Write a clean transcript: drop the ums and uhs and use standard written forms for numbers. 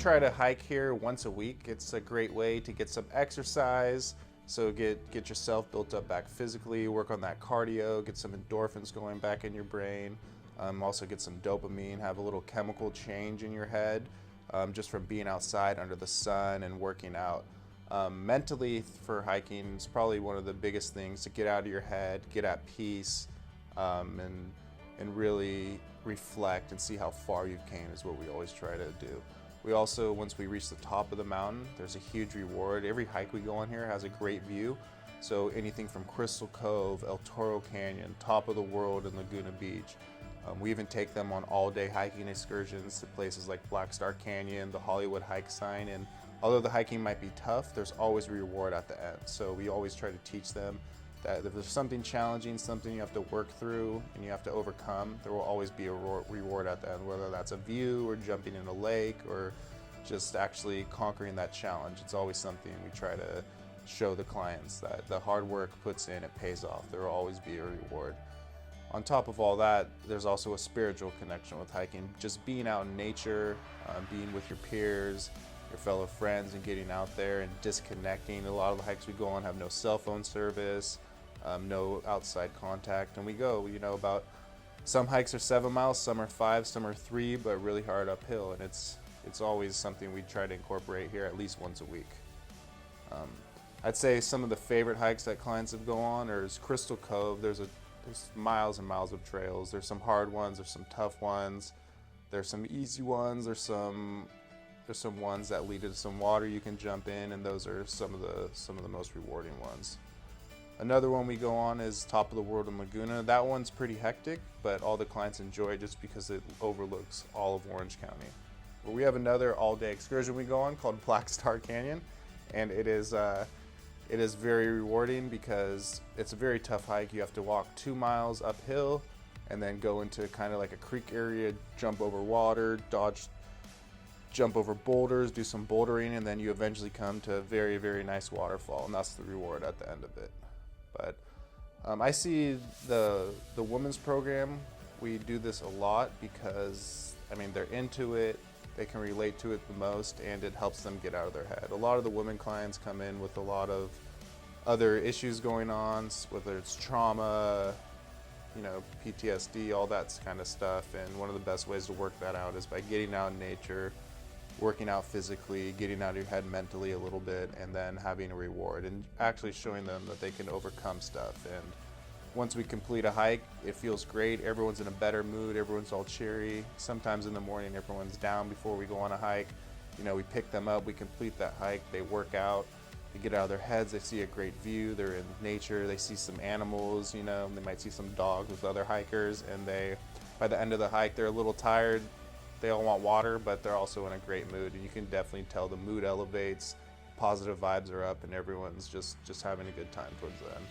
try to hike here once a week. It's a great way to get some exercise, so get yourself built up back physically, work on that cardio, get some endorphins going back in your brain, also get some dopamine, have a little chemical change in your head just from being outside under the sun and working out. Mentally for hiking is probably one of the biggest things, to get out of your head, get at peace, and really reflect and see how far you've came is what we always try to do. We also, once we reach the top of the mountain, there's a huge reward. Every hike we go on here has a great view. So anything from Crystal Cove, El Toro Canyon, top of the world, and Laguna Beach. We even take them on all-day hiking excursions to places like Black Star Canyon, the Hollywood Hike Sign, and although the hiking might be tough, there's always a reward at the end. So we always try to teach them that if there's something challenging, something you have to work through and you have to overcome, there will always be a reward at the end, whether that's a view or jumping in a lake or just actually conquering that challenge. It's always something we try to show the clients that the hard work puts in, it pays off. There will always be a reward. On top of all that, there's also a spiritual connection with hiking. Just being out in nature, being with your peers, your fellow friends, and getting out there and disconnecting. A lot of the hikes we go on have no cell phone service, no outside contact, and we go, about some hikes are 7 miles, some are 5, some are 3, but really hard uphill, and it's always something we try to incorporate here at least once a week. I'd say some of the favorite hikes that clients have gone on is Crystal Cove. There's miles and miles of trails. There's some hard ones, there's some tough ones, there's some easy ones, there's some ones that lead to some water you can jump in, and those are some of the most rewarding ones. Another one we go on is Top of the World in Laguna. That one's pretty hectic, but all the clients enjoy it just because it overlooks all of Orange County. But we have another all-day excursion we go on called Black Star Canyon, and it is very rewarding because it's a very tough hike. You have to walk 2 miles uphill and then go into kind of like a creek area, jump over water, jump over boulders, do some bouldering, and then you eventually come to a very, very nice waterfall, and that's the reward at the end of it. But I see the women's program, we do this a lot because, they're into it, they can relate to it the most, and it helps them get out of their head. A lot of the women clients come in with a lot of other issues going on, whether it's trauma, PTSD, all that kind of stuff, and one of the best ways to work that out is by getting out in nature, working out physically, getting out of your head mentally a little bit, and then having a reward and actually showing them that they can overcome stuff. And once we complete a hike, it feels great. Everyone's in a better mood, everyone's all cheery. Sometimes in the morning everyone's down before we go on a hike. We pick them up, we complete that hike, they work out, they get out of their heads, they see a great view, they're in nature, they see some animals, they might see some dogs with other hikers, and by the end of the hike, they're a little tired. They all want water, but they're also in a great mood, and you can definitely tell the mood elevates, positive vibes are up, and everyone's just having a good time towards the end.